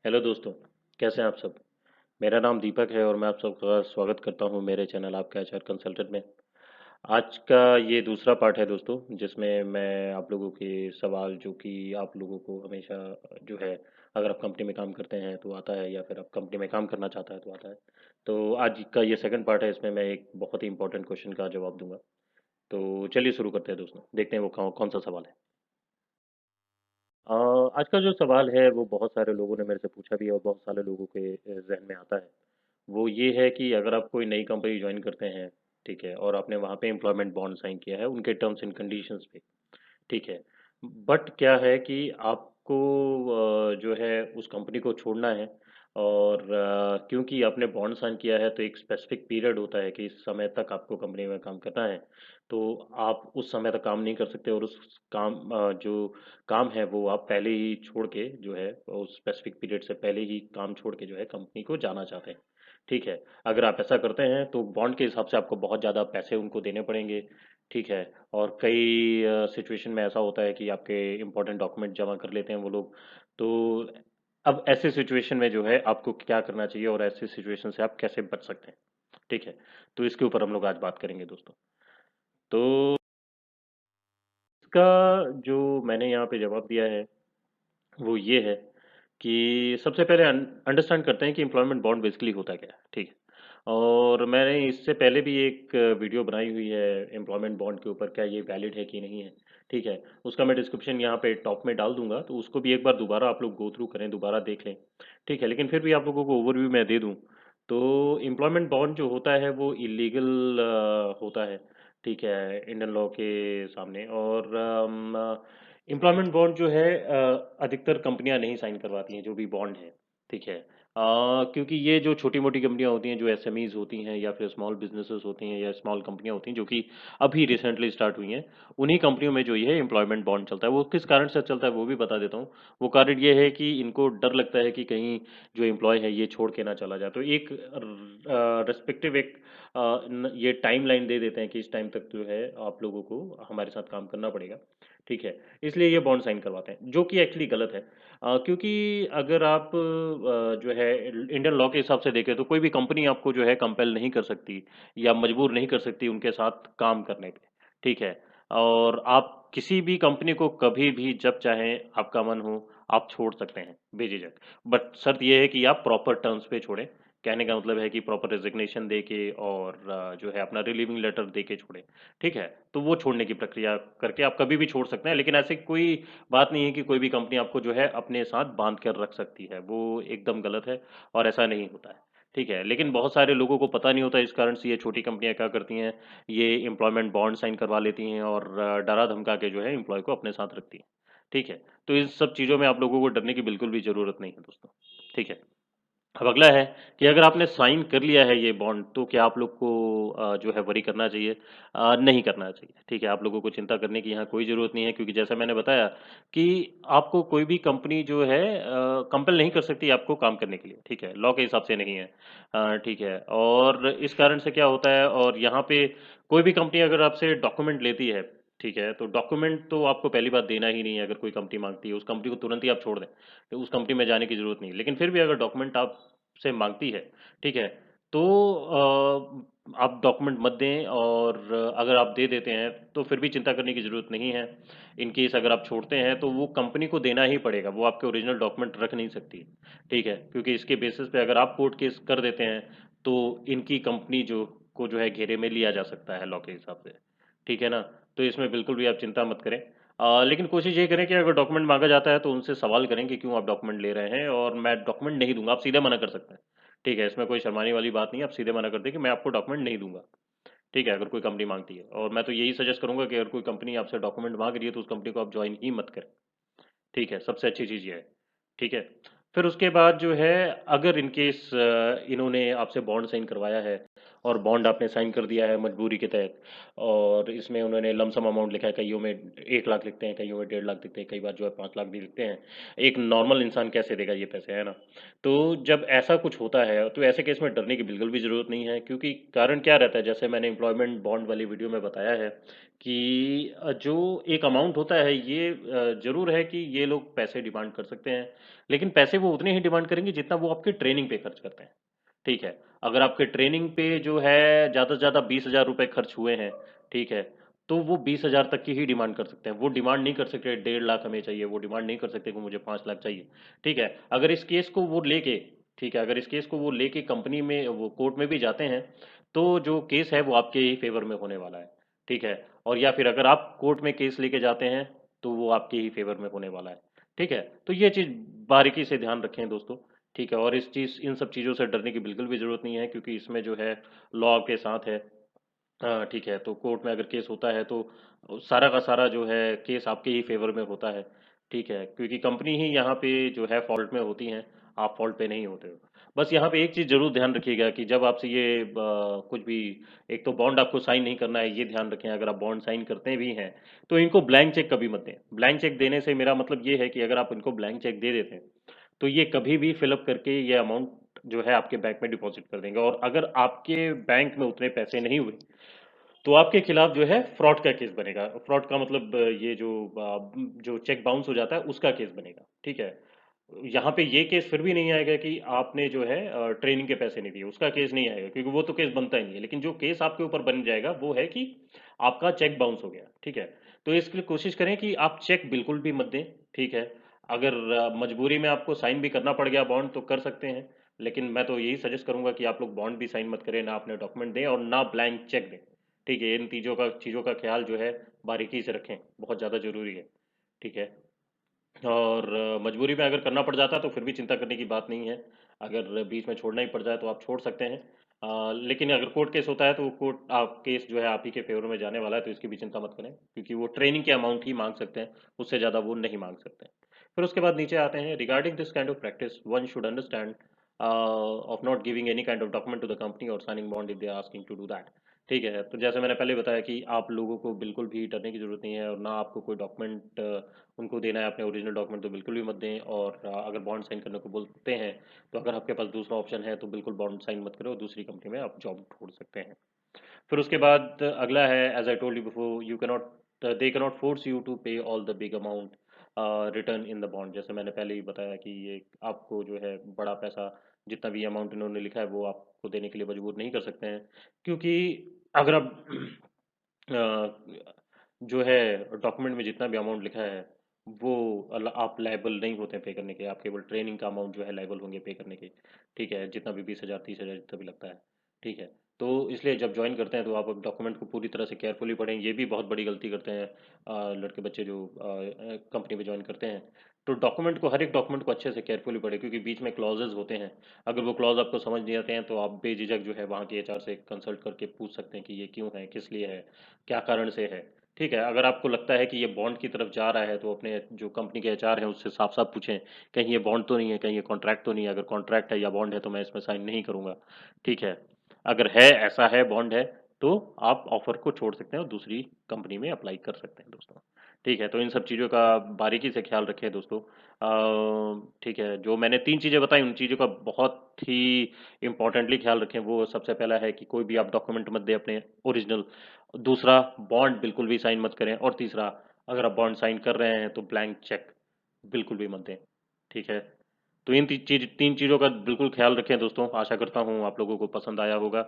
Hello दोस्तों, कैसे हैं आप सब? मेरा नाम दीपक है और मैं आप सबका स्वागत करता हूं मेरे चैनल आपका एचआर कंसल्टेंट में। आज का ये दूसरा पार्ट है दोस्तों, जिसमें मैं आप लोगों के सवाल जो कि आप लोगों को हमेशा जो है, अगर आप कंपनी में काम करते हैं तो आता है या फिर आप कंपनी में काम करना चाहता है तो आता है। तो आज का ये सेकंड पार्ट है, इसमें मैं एक बहुत ही इंपॉर्टेंट क्वेश्चन का जवाब दूंगा। तो चलिए शुरू करते हैं दोस्तों, देखते हैं वो कौन सा सवाल है। अ, आज का जो सवाल है वो बहुत सारे लोगों ने मेरे से पूछा भी है और बहुत सारे लोगों के जहन में आता है। वो ये है कि अगर आप कोई नई कंपनी ज्वाइन करते हैं, ठीक है, और आपने वहाँ पे एम्प्लॉयमेंट बॉन्ड साइन किया है उनके टर्म्स एंड कंडीशंस पे, ठीक है, बट क्या है कि आपको जो है उस कंपनी को छोड़ना है। और क्योंकि आपने बॉन्ड साइन किया है तो एक स्पेसिफिक पीरियड होता है कि इस समय तक आपको कंपनी में काम करना है। तो आप उस समय तक काम नहीं कर सकते और उस काम जो काम है वो आप पहले ही छोड़ के जो है उस स्पेसिफिक पीरियड से पहले ही काम छोड़ के जो है कंपनी को जाना चाहते हैं। ठीक है, अगर आप ऐसा करते हैं तो बॉन्ड के हिसाब से आपको बहुत ज़्यादा पैसे उनको देने पड़ेंगे। ठीक है, और कई सिचुएशन में ऐसा होता है कि आपके इम्पोर्टेंट डॉक्यूमेंट जमा कर लेते हैं वो लोग। तो अब ऐसे सिचुएशन में जो है आपको क्या करना चाहिए और ऐसे सिचुएशन से आप कैसे बच सकते हैं। ठीक है, तो इसके ऊपर हम लोग आज बात करेंगे दोस्तों। तो इसका जो मैंने यहाँ पे जवाब दिया है वो ये है कि सबसे पहले अंडरस्टैंड करते हैं कि एम्प्लॉयमेंट बॉन्ड बेसिकली होता क्या है। ठीक है, और मैंने इससे पहले भी एक वीडियो बनाई हुई है एम्प्लॉयमेंट बॉन्ड के ऊपर, क्या ये वैलिड है कि नहीं है। ठीक है, उसका मैं डिस्क्रिप्शन यहाँ पे टॉप में डाल दूंगा, तो उसको भी एक बार दोबारा आप लोग गो थ्रू करें, दोबारा देख लें। ठीक है, लेकिन फिर भी आप लोगों को ओवरव्यू मैं दे दूं तो एम्प्लॉयमेंट बॉन्ड जो होता है वो इलीगल होता है। ठीक है, इंडियन लॉ के सामने। और एम्प्लॉयमेंट बॉन्ड जो है अधिकतर कंपनियां नहीं साइन करवाती हैं जो भी बॉन्ड है। ठीक है, क्योंकि ये जो छोटी मोटी कंपनियां होती हैं, जो एसएमईज होती हैं या फिर स्मॉल बिजनेसेस होती हैं या स्मॉल कंपनियां होती हैं जो कि अभी रिसेंटली स्टार्ट हुई हैं, उन्हीं कंपनियों में जो ये एम्प्लॉयमेंट बॉन्ड चलता है। वो किस कारण से चलता है वो भी बता देता हूँ। वो कारण ये है कि इनको डर लगता है कि कहीं जो एम्प्लॉय है ये छोड़ के ना चला जाए, तो एक रेस्पेक्टिव एक ये टाइम लाइन दे देते हैं कि इस टाइम तक जो है आप लोगों को हमारे साथ काम करना पड़ेगा। ठीक है, इसलिए ये बॉन्ड साइन करवाते हैं, जो कि एक्चुअली गलत है। क्योंकि अगर आप जो है इंडियन लॉ के हिसाब से देखें तो कोई भी कंपनी आपको जो है कंपेल नहीं कर सकती या मजबूर नहीं कर सकती उनके साथ काम करने पे। ठीक है, और आप किसी भी कंपनी को कभी भी जब चाहें आपका मन हो आप छोड़ सकते हैं बेझिझक। बट शर्त यह है कि आप प्रॉपर टर्म्स पे छोड़ें। कहने का मतलब है कि प्रॉपर रेजिग्नेशन दे के और जो है अपना रिलीविंग लेटर दे के छोड़ें। ठीक है, तो वो छोड़ने की प्रक्रिया करके आप कभी भी छोड़ सकते हैं, लेकिन ऐसे कोई बात नहीं है कि कोई भी कंपनी आपको जो है अपने साथ बांध कर रख सकती है, वो एकदम गलत है और ऐसा नहीं होता है। ठीक है, लेकिन बहुत सारे लोगों को पता नहीं होता, इस कारण से ये छोटी कंपनियां क्या करती हैं, ये एम्प्लॉयमेंट बॉन्ड साइन करवा लेती हैं और डरा धमका के जो है एम्प्लॉय को अपने साथ रखती हैं। ठीक है, तो इन सब चीज़ों में आप लोगों को डरने की बिल्कुल भी ज़रूरत नहीं है दोस्तों। ठीक है, अब अगला है कि अगर आपने साइन कर लिया है ये बॉन्ड तो क्या आप लोग को जो है वरी करना चाहिए? नहीं करना चाहिए। ठीक है, आप लोगों को चिंता करने की यहाँ कोई ज़रूरत नहीं है, क्योंकि जैसा मैंने बताया कि आपको कोई भी कंपनी जो है कंपेल नहीं कर सकती आपको काम करने के लिए। ठीक है, लॉ के हिसाब से नहीं है। ठीक है, और इस कारण से क्या होता है, और यहाँ पे कोई भी कंपनी अगर आपसे डॉक्यूमेंट लेती है, ठीक है, तो डॉक्यूमेंट तो आपको पहली बात देना ही नहीं है। अगर कोई कंपनी मांगती है उस कंपनी को तुरंत ही आप छोड़ दें, तो उस कंपनी में जाने की ज़रूरत नहीं है। लेकिन फिर भी अगर डॉक्यूमेंट आप से मांगती है, ठीक है, तो आप डॉक्यूमेंट मत दें। और अगर आप दे देते हैं तो फिर भी चिंता करने की ज़रूरत नहीं है। इन केस अगर आप छोड़ते हैं तो वो कंपनी को देना ही पड़ेगा, वो आपके ओरिजिनल डॉक्यूमेंट रख नहीं सकती। ठीक है, क्योंकि इसके बेसिस पे अगर आप कोर्ट केस कर देते हैं तो इनकी कंपनी जो है घेरे में लिया जा सकता है लॉ के हिसाब से। ठीक है ना, तो इसमें बिल्कुल भी आप चिंता मत करें। लेकिन कोशिश ये करें कि अगर डॉक्यूमेंट मांगा जाता है तो उनसे सवाल करें कि क्यों आप डॉक्यूमेंट ले रहे हैं, और मैं डॉक्यूमेंट नहीं दूंगा, आप सीधे मना कर सकते हैं। ठीक है, इसमें कोई शर्माने वाली बात नहीं है, आप सीधे मना कर दें कि मैं आपको डॉक्यूमेंट नहीं दूंगा। ठीक है, अगर कोई कंपनी मांगती है, और मैं तो यही सजेस्ट करूंगा कि अगर कोई कंपनी आपसे डॉक्यूमेंट मांग रही है तो उस कंपनी को आप ज्वाइन ही मत करें। ठीक है, सबसे अच्छी चीज़ ये है। ठीक है, फिर उसके बाद जो है, अगर इन केस इन्होंने आपसे बॉन्ड साइन करवाया है और बॉन्ड आपने साइन कर दिया है मजबूरी के तहत, और इसमें उन्होंने लमसम अमाउंट लिखा है, कईयों में 1 लाख लिखते हैं, कईयों में 1.5 लाख लिखते हैं, कई बार जो है 5 लाख भी लिखते हैं। एक नॉर्मल इंसान कैसे देगा ये पैसे, है ना? तो जब ऐसा कुछ होता है तो ऐसे केस में डरने की बिल्कुल भी ज़रूरत नहीं है, क्योंकि कारण क्या रहता है, जैसे मैंने एम्प्लॉयमेंट बॉन्ड वाली वीडियो में बताया है कि जो एक अमाउंट होता है ये जरूर है कि ये लोग पैसे डिमांड कर सकते हैं, लेकिन पैसे वो उतने ही डिमांड करेंगे जितना वो आपके ट्रेनिंग पे खर्च करते हैं। ठीक है। अगर आपके ट्रेनिंग पे जो है ज़्यादा से ज़्यादा 20,000 रुपये खर्च हुए हैं, ठीक है, तो वो 20,000 तक की ही डिमांड कर सकते हैं। वो डिमांड नहीं कर सकते 1.5 लाख हमें चाहिए, वो डिमांड नहीं कर सकते कि मुझे 5 लाख चाहिए। ठीक है। अगर इस केस को वो लेके, ठीक है, अगर इस केस को वो लेके कंपनी में वो कोर्ट में भी जाते हैं, तो जो केस है वो आपके ही फेवर में होने वाला है। ठीक है। और या फिर अगर आप कोर्ट में केस लेके जाते हैं तो वो आपके ही फेवर में होने वाला है। ठीक है। तो ये चीज़ बारीकी से ध्यान रखें दोस्तों। ठीक है। और इन सब चीज़ों से डरने की बिल्कुल भी ज़रूरत नहीं है, क्योंकि इसमें जो है लॉ के साथ है। हाँ ठीक है। तो कोर्ट में अगर केस होता है तो सारा का सारा जो है केस आपके ही फेवर में होता है। ठीक है। क्योंकि कंपनी ही यहाँ पे जो है फॉल्ट में होती हैं, आप फॉल्ट पे नहीं होते हो। बस यहाँ पे एक चीज़ जरूर ध्यान रखिएगा कि जब आपसे ये कुछ भी, एक तो बॉन्ड आपको साइन नहीं करना है, ये ध्यान रखें। अगर आप बॉन्ड साइन करते भी हैं तो इनको ब्लैंक चेक कभी मत दें। ब्लैंक चेक देने से मेरा मतलब ये है कि अगर आप इनको ब्लैंक चेक दे देते हैं तो ये कभी भी फिलअप करके ये अमाउंट जो है आपके बैंक में डिपॉजिट कर देंगे, और अगर आपके बैंक में उतने पैसे नहीं हुए तो आपके खिलाफ जो है फ्रॉड का केस बनेगा। फ्रॉड का मतलब ये जो चेक बाउंस हो जाता है उसका केस बनेगा। ठीक है। यहाँ पे ये केस फिर भी नहीं आएगा कि आपने जो है ट्रेनिंग के पैसे नहीं दिए, उसका केस नहीं आएगा, क्योंकि वो तो केस बनता ही नहीं है। लेकिन जो केस आपके ऊपर बन जाएगा वो है कि आपका चेक बाउंस हो गया। ठीक है। तो इसके लिए कोशिश करें कि आप चेक बिल्कुल भी मत दें। ठीक है। अगर मजबूरी में आपको साइन भी करना पड़ गया बॉन्ड तो कर सकते हैं, लेकिन मैं तो यही सजेस्ट करूंगा कि आप लोग बॉन्ड भी साइन मत करें, ना अपने डॉक्यूमेंट दें और ना ब्लैंक चेक दें। ठीक है। इन चीज़ों का ख्याल जो है बारीकी से रखें, बहुत ज़्यादा ज़रूरी है। ठीक है। और मजबूरी में अगर करना पड़ जाता है तो फिर भी चिंता करने की बात नहीं है। अगर बीच में छोड़ना ही पड़ जाए तो आप छोड़ सकते हैं। लेकिन अगर कोर्ट केस होता है तो कोर्ट आप केस जो है आप ही के फेवर में जाने वाला है, तो इसकी भी चिंता मत करें, क्योंकि वो ट्रेनिंग के अमाउंट ही मांग सकते हैं, उससे ज़्यादा वो नहीं मांग सकते हैं। फिर उसके बाद नीचे आते हैं, regarding this kind of practice one should understand of not giving any kind of document to the company और signing bond if they are asking to do that. ठीक है। तो जैसे मैंने पहले बताया कि आप लोगों को बिल्कुल भी डरने की जरूरत नहीं है, और ना आपको कोई डॉक्यूमेंट उनको देना है। अपने ओरिजिनल डॉक्यूमेंट तो बिल्कुल भी मत दें। और अगर बॉन्ड साइन करने को बोलते हैं तो अगर आपके पास दूसरा ऑप्शन है तो बिल्कुल बॉन्ड साइन मत करो, दूसरी कंपनी में आप जॉब ढूंढ सकते हैं। फिर उसके बाद अगला है, as I told you before, you cannot they cannot force you to pay all the big amount return in the bond. जैसे मैंने पहले ही बताया कि ये आपको जो है बड़ा पैसा, जितना भी अमाउंट इन्होंने लिखा है वो आपको देने के लिए मजबूर नहीं कर सकते हैं। क्योंकि अगर आप जो है डॉक्यूमेंट में जितना भी अमाउंट लिखा है वो आप लायबल नहीं होते पे करने के, आप केवल ट्रेनिंग का अमाउंट जो है लायबल होंगे पे करने के। ठीक है। जितना भी 20,000 30,000 जितना भी लगता है। ठीक है। तो इसलिए जब ज्वाइन करते हैं तो आप डॉक्यूमेंट को पूरी तरह से केयरफुली पढ़ें। ये भी बहुत बड़ी गलती करते हैं लड़के बच्चे जो कंपनी में ज्वाइन करते हैं। तो डॉक्यूमेंट को, हर एक डॉक्यूमेंट को अच्छे से केयरफुली पढ़ें, क्योंकि बीच में क्लॉजेज होते हैं। अगर वो क्लॉज आपको समझ नहीं आते हैं तो आप बेझिझक जो है वहाँ के एचआर से कंसल्ट करके पूछ सकते हैं कि ये क्यों है, किस लिए है, क्या कारण से है। ठीक है। अगर आपको लगता है कि ये बॉन्ड की तरफ जा रहा है तो अपने जो कंपनी के एचआर हैं उससे साफ साफ पूछें, कहीं ये बॉन्ड तो नहीं है, कहीं ये कॉन्ट्रैक्ट तो नहीं है। अगर कॉन्ट्रैक्ट है या बॉन्ड है तो मैं इसमें साइन नहीं करूंगा। ठीक है। अगर है, ऐसा है, बॉन्ड है, तो आप ऑफर को छोड़ सकते हैं और दूसरी कंपनी में अप्लाई कर सकते हैं दोस्तों। ठीक है। तो इन सब चीज़ों का बारीकी से ख्याल रखें दोस्तों। ठीक है। जो मैंने 3 चीज़ें बताई उन चीज़ों का बहुत ही इम्पोर्टेंटली ख्याल रखें। वो सबसे पहला है कि कोई भी आप डॉक्यूमेंट मत दें अपने ओरिजिनल। दूसरा, बॉन्ड बिल्कुल भी साइन मत करें। और तीसरा, अगर आप बॉन्ड साइन कर रहे हैं तो ब्लैंक चेक बिल्कुल भी मत दें। ठीक है। तो इन 3 चीज़ों का बिल्कुल ख्याल रखें दोस्तों। आशा करता हूँ आप लोगों को पसंद आया होगा।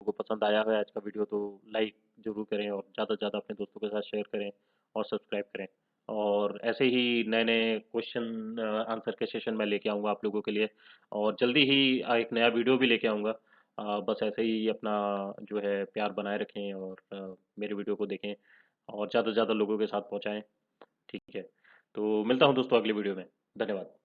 को पसंद आया है आज का वीडियो तो लाइक जरूर करें, और ज़्यादा से ज़्यादा अपने दोस्तों के साथ शेयर करें और सब्सक्राइब करें। और ऐसे ही नए नए क्वेश्चन आंसर के सेशन मैं लेके आऊँगा आप लोगों के लिए, और जल्दी ही एक नया वीडियो भी लेके आऊँगा। बस ऐसे ही अपना जो है प्यार बनाए रखें, और मेरे वीडियो को देखें और ज़्यादा से ज़्यादा लोगों के साथ पहुँचाएँ। ठीक है। तो मिलता हूँ दोस्तों अगली वीडियो में। धन्यवाद।